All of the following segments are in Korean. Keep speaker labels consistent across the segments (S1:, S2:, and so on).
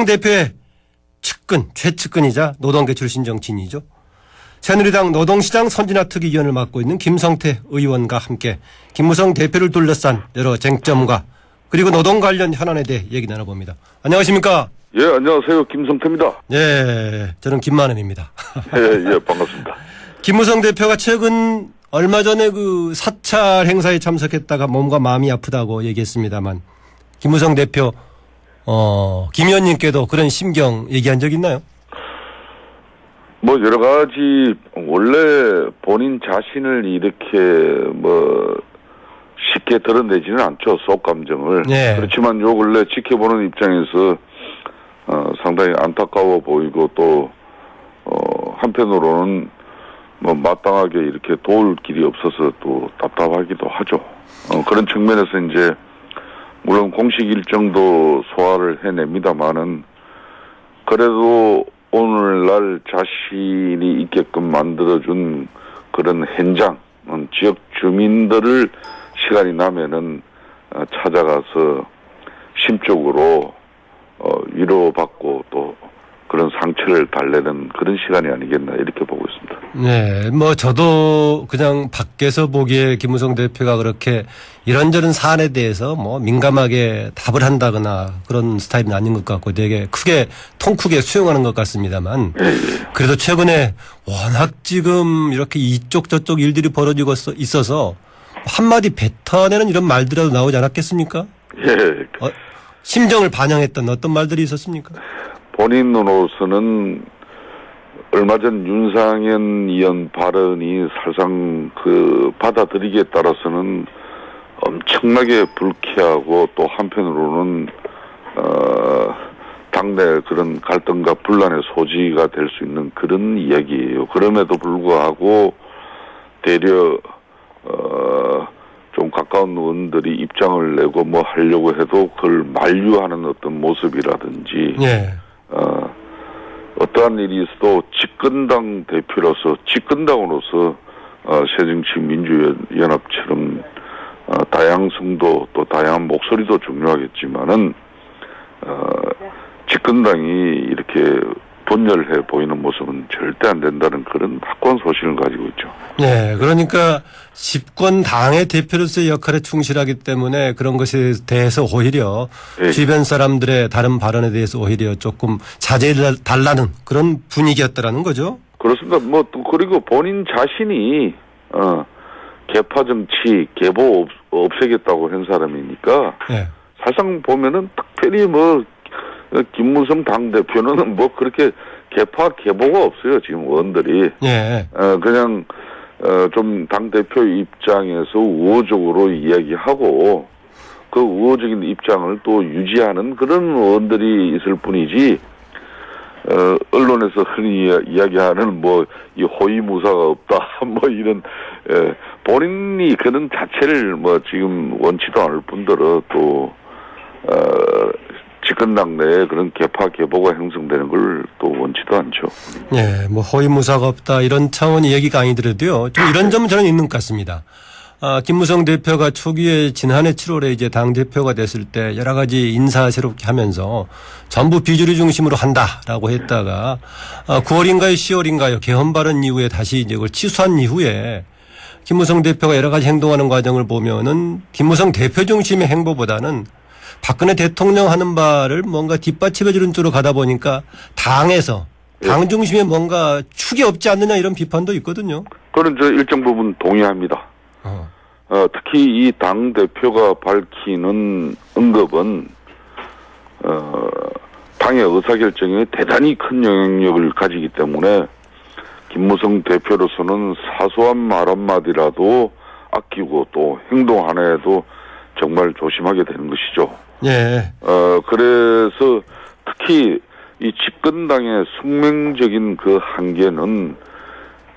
S1: 김무성 대표의 측근, 최측근이자 노동계 출신 정치인이죠. 새누리당 노동시장 선진화특위위원을 맡고 있는 김성태 의원과 함께 김무성 대표를 둘러싼 여러 쟁점과 그리고 노동 관련 현안에 대해 얘기 나눠봅니다. 안녕하십니까?
S2: 예, 안녕하세요. 김성태입니다.
S1: 예, 저는 김만은입니다.
S2: 예, 반갑습니다.
S1: 김무성 대표가 최근 얼마 전에 그 사찰 행사에 참석했다가 몸과 마음이 아프다고 얘기했습니다만 김무성 대표 김 의원님께도 그런 심경 얘기한 적 있나요?
S2: 뭐 여러 가지 원래 본인 자신을 이렇게 뭐 쉽게 드러내지는 않죠. 속 감정을.
S1: 네.
S2: 그렇지만 요 근래 지켜보는 입장에서 상당히 안타까워 보이고 또 한편으로는 뭐 마땅하게 이렇게 도울 길이 없어서 또 답답하기도 하죠. 그런 측면에서 이제 물론 공식 일정도 소화를 해냅니다만은 그래도 오늘날 자신이 있게끔 만들어준 그런 현장, 지역 주민들을 시간이 나면은 찾아가서 심적으로 위로받고 또 그런 상처를 달래는 그런 시간이 아니겠나 이렇게 보고 있습니다.
S1: 네, 뭐 저도 그냥 밖에서 보기에 김무성 대표가 그렇게 이런저런 사안에 대해서 뭐 민감하게 답을 한다거나 그런 스타일은 아닌 것 같고 되게 통 크게 수용하는 것 같습니다만 그래도 최근에 워낙 지금 이렇게 이쪽 저쪽 일들이 벌어지고 있어서 한마디 뱉어내는 이런 말들이라도 나오지 않았겠습니까?
S2: 예.
S1: 심정을 반영했던 어떤 말들이 있었습니까?
S2: 본인으로서는 얼마 전 윤상현 의원 발언이 사실상 받아들이기에 따라서는 엄청나게 불쾌하고 또 한편으로는 당내 그런 갈등과 분란의 소지가 될 수 있는 그런 이야기예요. 그럼에도 불구하고 되려 좀 가까운 의원들이 입장을 내고 뭐 하려고 해도 그걸 만류하는 어떤 모습이라든지
S1: 네.
S2: 어떠한 일이 있어도 집권당 대표로서 집권당으로서 새정치민주연합처럼 다양성도 또 다양한 목소리도 중요하겠지만은 집권당이 이렇게 분열해 보이는 모습은 절대 안 된다는 그런 확고한 소신을 가지고 있죠.
S1: 네, 그러니까 집권 당의 대표로서의 역할에 충실하기 때문에 그런 것에 대해서 오히려 주변 사람들의 다른 발언에 대해서 오히려 조금 자제해 달라는 그런 분위기였다라는 거죠.
S2: 그렇습니다. 뭐 또 그리고 본인 자신이 개파 정치 개보 없애겠다고 한 사람이니까
S1: 네.
S2: 사실상 보면은 특별히 뭐 김무성 당대표는 뭐 그렇게 개파 개보가 없어요. 지금 의원들이.
S1: 네.
S2: 그냥 좀 당대표 입장에서 우호적으로 이야기하고 그 우호적인 입장을 또 유지하는 그런 의원들이 있을 뿐이지 언론에서 흔히 이야기하는 뭐 이 호위무사가 없다 뭐 이런 본인이 그런 자체를 뭐 지금 원치도 않을 뿐더러 또 집권당 내에 그런 개파 개보가 형성되는 걸 또 원치도 않죠.
S1: 네, 뭐 호위무사가 없다 이런 차원의 얘기가 아니더라도요. 좀 이런 점은 저는 있는 것 같습니다. 김무성 대표가 초기에 지난해 7월에 이제 당 대표가 됐을 때 여러 가지 인사 새롭게 하면서 전부 비주류 중심으로 한다라고 했다가 9월인가요, 10월인가요 개헌 발언 이후에 다시 이제 그걸 취소한 이후에 김무성 대표가 여러 가지 행동하는 과정을 보면은 김무성 대표 중심의 행보보다는 박근혜 대통령 하는 바를 뭔가 뒷받침해주는 쪽으로 가다 보니까 당에서 당 중심에 뭔가 축이 없지 않느냐 이런 비판도 있거든요.
S2: 그런 저 일정 부분 동의합니다. 특히 이 당 대표가 밝히는 언급은 당의 의사결정에 대단히 큰 영향력을 가지기 때문에 김무성 대표로서는 사소한 말 한마디라도 아끼고 또 행동 하나에도 정말 조심하게 되는 것이죠.
S1: 예.
S2: 그래서 특히 이 집권당의 숙명적인 그 한계는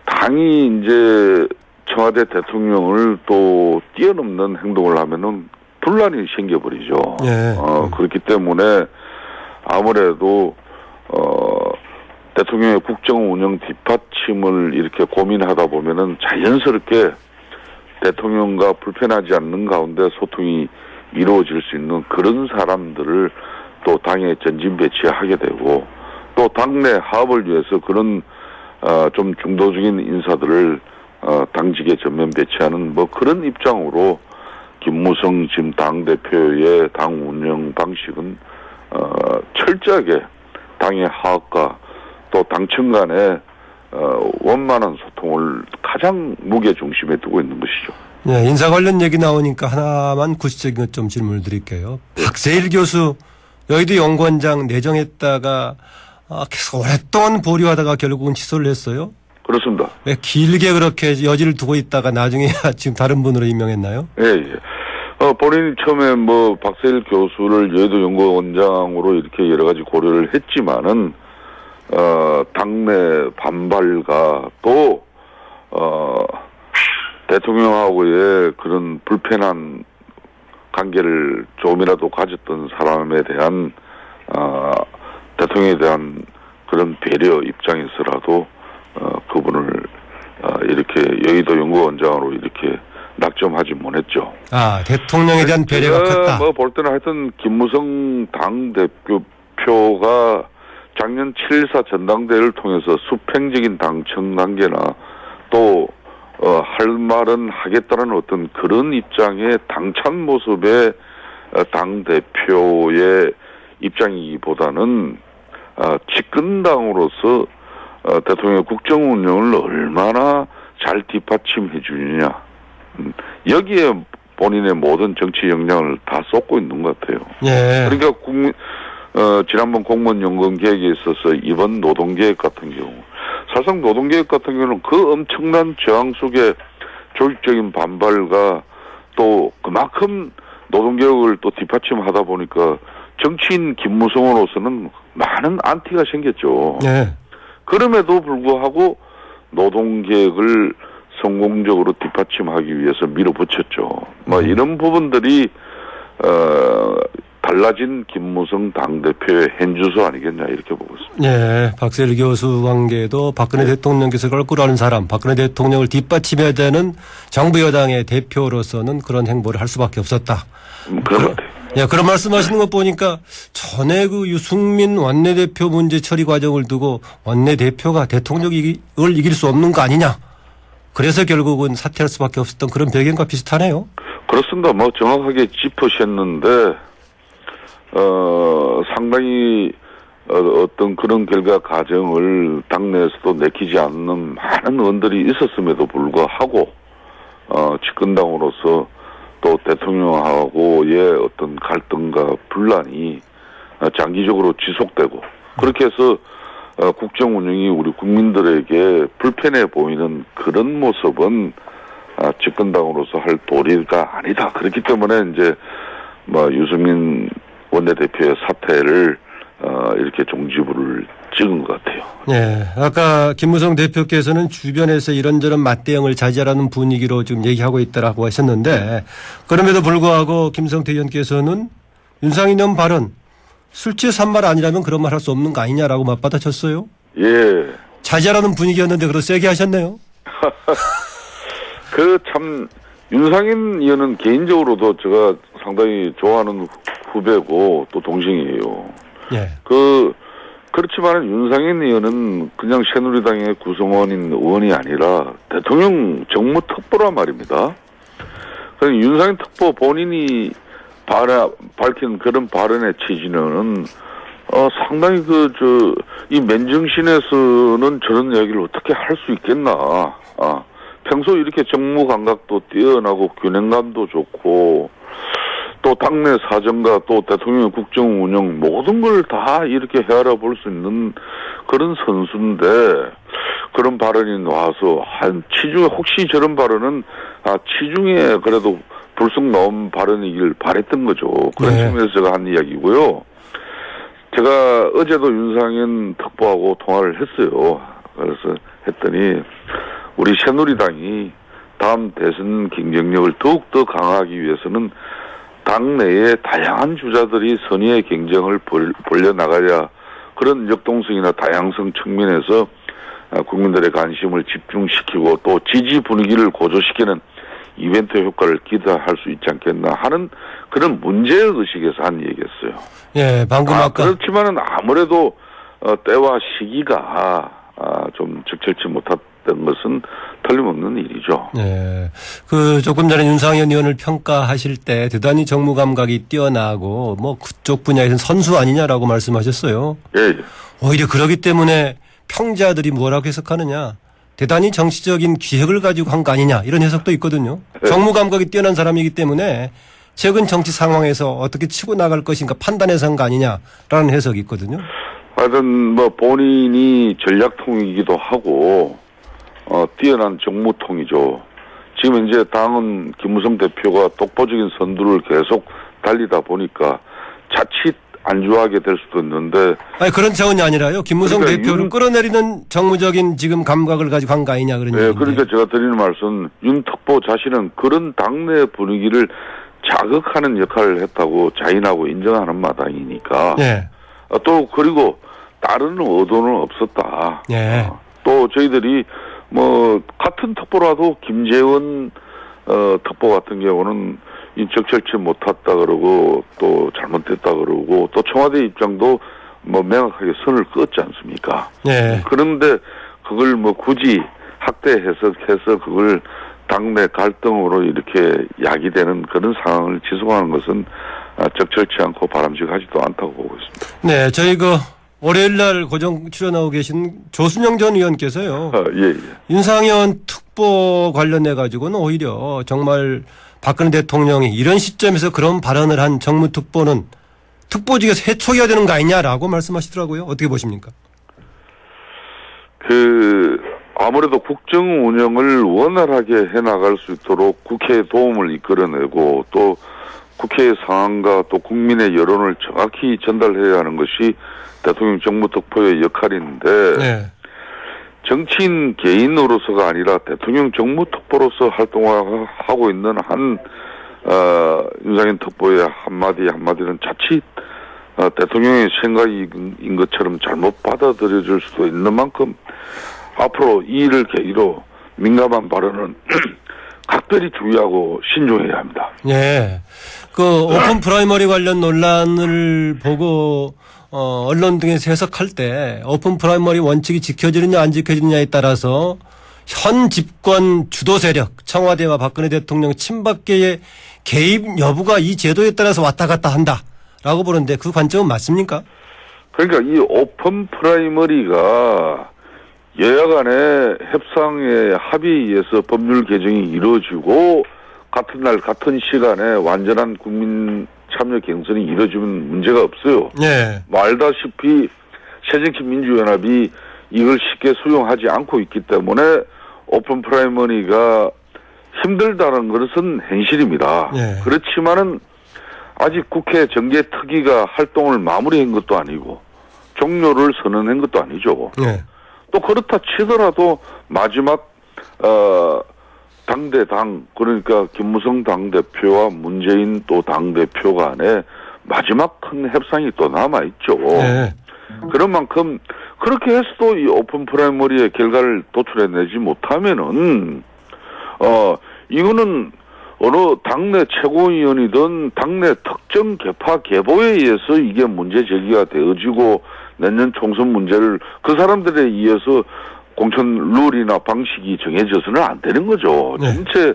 S2: 당이 이제 청와대 대통령을 또 뛰어넘는 행동을 하면은 분란이 생겨버리죠.
S1: 예.
S2: 그렇기 때문에 아무래도 대통령의 국정 운영 뒷받침을 이렇게 고민하다 보면은 자연스럽게 대통령과 불편하지 않는 가운데 소통이 이루어질 수 있는 그런 사람들을 또 당에 전진 배치하게 되고 또 당내 화합을 위해서 그런 좀 중도적인 인사들을 당직에 전면 배치하는 뭐 그런 입장으로 김무성 지금 당대표의 당 운영 방식은 철저하게 당의 화합과 또 당청 간의 원만한 소통을 가장 무게중심에 두고 있는 것이죠.
S1: 네, 인사 관련 얘기 나오니까 하나만 구체적인 것 좀 질문을 드릴게요. 박세일 교수 여의도 연구원장 내정했다가 계속 오랫동안 보류하다가 결국은 취소를 했어요.
S2: 그렇습니다.
S1: 왜 길게 그렇게 여지를 두고 있다가 나중에 지금 다른 분으로 임명했나요?
S2: 예, 예. 본인이 처음에 뭐 박세일 교수를 여의도 연구원장으로 이렇게 여러 가지 고려를 했지만은 당내 반발과 또 대통령하고의 그런 불편한 관계를 조금이라도 가졌던 사람에 대한 대통령에 대한 그런 배려 입장에서라도 그분을 이렇게 여의도 연구원장으로 이렇게 낙점하지 못했죠.
S1: 대통령에 대한 배려가 컸다.
S2: 뭐 볼 때는 하여튼 김무성 당대표가 작년 7.14 전당대회를 통해서 수평적인 당청 관계나 또 할 말은 하겠다는 어떤 그런 입장의 당찬 모습의 당대표의 입장이기보다는 집권당으로서 대통령의 국정 운영을 얼마나 잘 뒷받침해 주느냐. 여기에 본인의 모든 정치 역량을 다 쏟고 있는 것 같아요.
S1: 예.
S2: 그러니까 지난번 공무원 연금 계획에 있어서 이번 노동계획 같은 경우 사실상 노동계획 같은 경우는 그 엄청난 저항 속에 조직적인 반발과 또 그만큼 노동개혁을 또 뒷받침하다 보니까 정치인 김무성으로서는 많은 안티가 생겼죠.
S1: 네.
S2: 그럼에도 불구하고 노동개혁을 성공적으로 뒷받침하기 위해서 밀어붙였죠. 뭐 이런 부분들이 달라진 김무성 당대표의 현주소 아니겠냐 이렇게 보고 있습니다.
S1: 네, 박세일 교수 관계도 박근혜 대통령께서 껄끄러워하는 사람, 박근혜 대통령을 뒷받침해야 되는 정부 여당의 대표로서는 그런 행보를 할 수밖에 없었다.
S2: 그런 것 같아요.
S1: 예, 그런 말씀하시는 거 보니까 전에 그 유승민 원내대표 문제 처리 과정을 두고 원내대표가 대통령을 이길 수 없는 거 아니냐. 그래서 결국은 사퇴할 수밖에 없었던 그런 배경과 비슷하네요.
S2: 그렇습니다. 뭐 정확하게 짚으셨는데 상당히 어떤 그런 결과 과정을 당내에서도 내키지 않는 많은 의원들이 있었음에도 불구하고 집권당으로서 또 대통령하고의 어떤 갈등과 분란이 장기적으로 지속되고 그렇게 해서 국정 운영이 우리 국민들에게 불편해 보이는 그런 모습은 집권당으로서 할 도리가 아니다. 그렇기 때문에 이제 뭐 유승민 원내대표의 사퇴를 이렇게 종지부를 찍은 것 같아요.
S1: 네, 아까 김무성 대표께서는 주변에서 이런저런 맞대응을 자제하라는 분위기로 지금 얘기하고 있다라고 하셨는데 그럼에도 불구하고 김성태 의원께서는 윤상현 의원 발언 술 취해 산 말 아니라면 그런 말 할 수 없는 거 아니냐라고 맞받아쳤어요.
S2: 예.
S1: 자제하라는 분위기였는데 그렇게 세게 하셨네요.
S2: 참 윤상현 의원은 개인적으로도 제가 상당히 좋아하는 후배고 또 동생이에요.
S1: 예.
S2: 그렇지만 윤상현 의원은 그냥 새누리당의 구성원인 의원이 아니라 대통령 정무 특보란 말입니다. 윤상현 특보 본인이 밝힌 그런 발언의 취지는 상당히 이 맨정신에서는 저런 얘기를 어떻게 할 수 있겠나. 평소 이렇게 정무 감각도 뛰어나고 균형감도 좋고 또 당내 사정과 또 대통령의 국정 운영 모든 걸 다 이렇게 헤아려 볼 수 있는 그런 선수인데 그런 발언이 나와서 치중에 혹시 저런 발언은 치중에 그래도 불쑥 나온 발언이길 바랬던 거죠. 그런 측면에서 제가 한 이야기고요. 제가 어제도 윤상현 특보하고 통화를 했어요. 그래서 했더니 우리 새누리당이 다음 대선 경쟁력을 더욱더 강화하기 위해서는 당내에 다양한 주자들이 선의의 경쟁을 벌려나가야 그런 역동성이나 다양성 측면에서 국민들의 관심을 집중시키고 또 지지 분위기를 고조시키는 이벤트 효과를 기대할 수 있지 않겠나 하는 그런 문제의식에서 한 얘기였어요.
S1: 예, 방금 아까.
S2: 그렇지만은 아무래도 때와 시기가 좀 적절치 못했던 것은 틀림없는 일이죠.
S1: 예. 조금 전에 윤상현 의원을 평가하실 때 대단히 정무 감각이 뛰어나고 뭐 그쪽 분야에서는 선수 아니냐라고 말씀하셨어요.
S2: 예.
S1: 오히려 그러기 때문에 평자들이 뭐라고 해석하느냐. 대단히 정치적인 기획을 가지고 한 거 아니냐 이런 해석도 있거든요. 정무 감각이 뛰어난 사람이기 때문에 최근 정치 상황에서 어떻게 치고 나갈 것인가 판단해서 한 거 아니냐라는 해석이 있거든요.
S2: 하여튼 뭐 본인이 전략통이기도 하고 뛰어난 정무통이죠. 지금 이제 당은 김무성 대표가 독보적인 선두를 계속 달리다 보니까 자칫 안주하게 될 수도 있는데.
S1: 아니 그런 차원이 아니라요. 김무성
S2: 그러니까
S1: 대표를 끌어내리는 정무적인 지금 감각을 가지고 한 거 아니냐 그런 얘기인데.
S2: 그러니까 제가 드리는 말씀 윤 특보 자신은 그런 당내 분위기를 자극하는 역할을 했다고 자인하고 인정하는 마당이니까.
S1: 예.
S2: 또 그리고 다른 의도는 없었다.
S1: 예.
S2: 또 저희들이 뭐 같은 특보라도 김재원 특보 같은 경우는 적절치 못했다 그러고 또 잘못됐다 그러고 또 청와대 입장도 뭐 명확하게 선을 그었지 않습니까?
S1: 예.
S2: 그런데 그걸 뭐 굳이 학대 해석해서 그걸 당내 갈등으로 이렇게 야기되는 그런 상황을 지속하는 것은 적절치 않고 바람직하지도 않다고 보고 있습니다.
S1: 네, 저희 월요일 날 고정 출연하고 계신 조순영 전 의원께서요.
S2: 예.
S1: 윤상현 특보 관련해 가지고는 오히려 정말 박근혜 대통령이 이런 시점에서 그런 발언을 한 정무특보는 특보직에서 해촉해야 되는 거 아니냐라고 말씀하시더라고요. 어떻게 보십니까?
S2: 아무래도 국정 운영을 원활하게 해나갈 수 있도록 국회의 도움을 이끌어내고 또 국회의 상황과 또 국민의 여론을 정확히 전달해야 하는 것이 대통령 정무특보의 역할인데
S1: 네.
S2: 정치인 개인으로서가 아니라 대통령 정무특보로서 활동하고 있는 윤상현 특보의 한마디는 자칫 대통령의 생각인 것처럼 잘못 받아들여질 수도 있는 만큼 앞으로 이 일을 계기로 민감한 발언은 각별히 주의하고 신중해야 합니다.
S1: 예. 오픈 프라이머리 관련 논란을 보고 언론 등에서 해석할 때 오픈 프라이머리 원칙이 지켜지느냐 안 지켜지느냐에 따라서 현 집권 주도 세력 청와대와 박근혜 대통령 친박계의 개입 여부가 이 제도에 따라서 왔다 갔다 한다라고 보는데 그 관점은 맞습니까?
S2: 그러니까 이 오픈 프라이머리가 여야 간의 협상의 합의에 의해서 법률 개정이 이루어지고 같은 날 같은 시간에 완전한 국민 참여 경선이 이루어지면 문제가 없어요.
S1: 네.
S2: 알다시피 새정치민주연합이 이걸 쉽게 수용하지 않고 있기 때문에 오픈 프라이머리가 힘들다는 것은 현실입니다.
S1: 네.
S2: 그렇지만은 아직 국회 정개특위가 활동을 마무리한 것도 아니고 종료를 선언한 것도 아니죠.
S1: 네.
S2: 또 그렇다 치더라도 마지막 당대당 그러니까 김무성 당대표와 문재인 또 당대표 간에 마지막 큰 협상이 또 남아있죠.
S1: 네.
S2: 그런 만큼 그렇게 해서도 이 오픈 프라이머리의 결과를 도출해내지 못하면은 이거는 어느 당내 최고위원이든 당내 특정 계파 계보에 의해서 이게 문제 제기가 되어지고 내년 총선 문제를 그 사람들에 의해서 공천 룰이나 방식이 정해져서는 안 되는 거죠.
S1: 네.
S2: 전체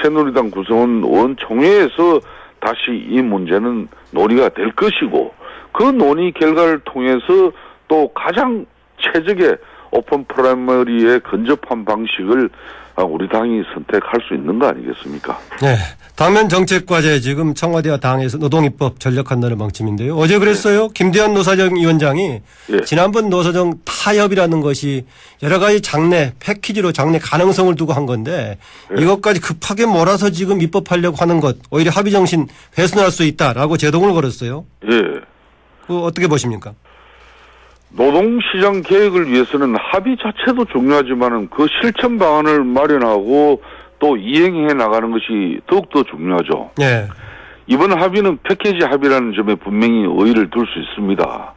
S2: 새누리당 구성원 의원총회에서 다시 이 문제는 논의가 될 것이고 그 논의 결과를 통해서 또 가장 최적의 오픈 프라이머리에 근접한 방식을 우리 당이 선택할 수 있는 거 아니겠습니까?
S1: 네. 당면 정책과제 지금 청와대와 당에서 노동입법 전력한다는 방침인데요. 어제 그랬어요. 네. 김대현 노사정 위원장이 네. 지난번 노사정 타협이라는 것이 여러 가지 장래 패키지로 장래 가능성을 두고 한 건데 네. 이것까지 급하게 몰아서 지금 입법하려고 하는 것 오히려 합의 정신 훼손할 수 있다라고 제동을 걸었어요.
S2: 예.
S1: 그거 어떻게 보십니까?
S2: 노동시장 계획을 위해서는 합의 자체도 중요하지만은 그 실천 방안을 마련하고 또 이행해 나가는 것이 더욱더 중요하죠.
S1: 네.
S2: 이번 합의는 패키지 합의라는 점에 분명히 의의를 둘 수 있습니다.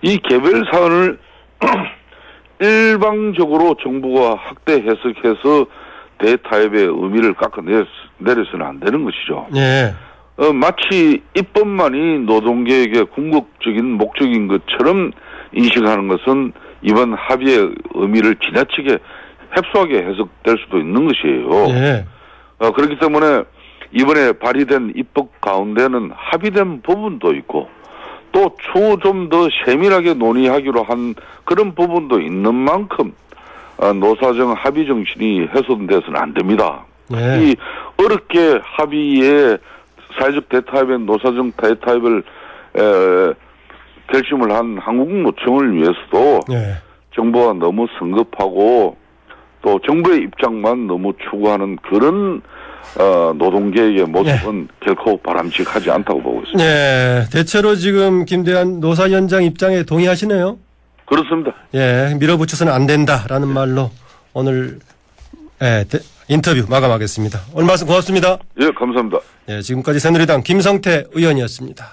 S2: 이 개별 사안을 일방적으로 정부가 확대 해석해서 대타협의 의미를 깎아내려서는 안 되는 것이죠.
S1: 예.
S2: 마치 입법만이 노동계획의 궁극적인 목적인 것처럼 인식하는 것은 이번 합의의 의미를 지나치게 협소하게 해석될 수도 있는 것이에요.
S1: 예.
S2: 그렇기 때문에 이번에 발의된 입법 가운데는 합의된 부분도 있고 또 추후 좀 더 세밀하게 논의하기로 한 그런 부분도 있는 만큼 노사정 합의 정신이 훼손돼서는 안 됩니다.
S1: 예.
S2: 이 어렵게 합의에 사회적 대타협의 노사정 대타협을 결심을 한 한국노총을 위해서도
S1: 예.
S2: 정부가 너무 성급하고 또 정부의 입장만 너무 추구하는 그런 노동계획의 모습은 결코 바람직하지 않다고 보고 있습니다.
S1: 예. 대체로 지금 김대한 노사위원장 입장에 동의하시네요.
S2: 그렇습니다.
S1: 예. 밀어붙여서는 안 된다라는 말로 오늘 인터뷰 마감하겠습니다. 오늘 말씀 고맙습니다.
S2: 예, 감사합니다.
S1: 예. 지금까지 새누리당 김성태 의원이었습니다.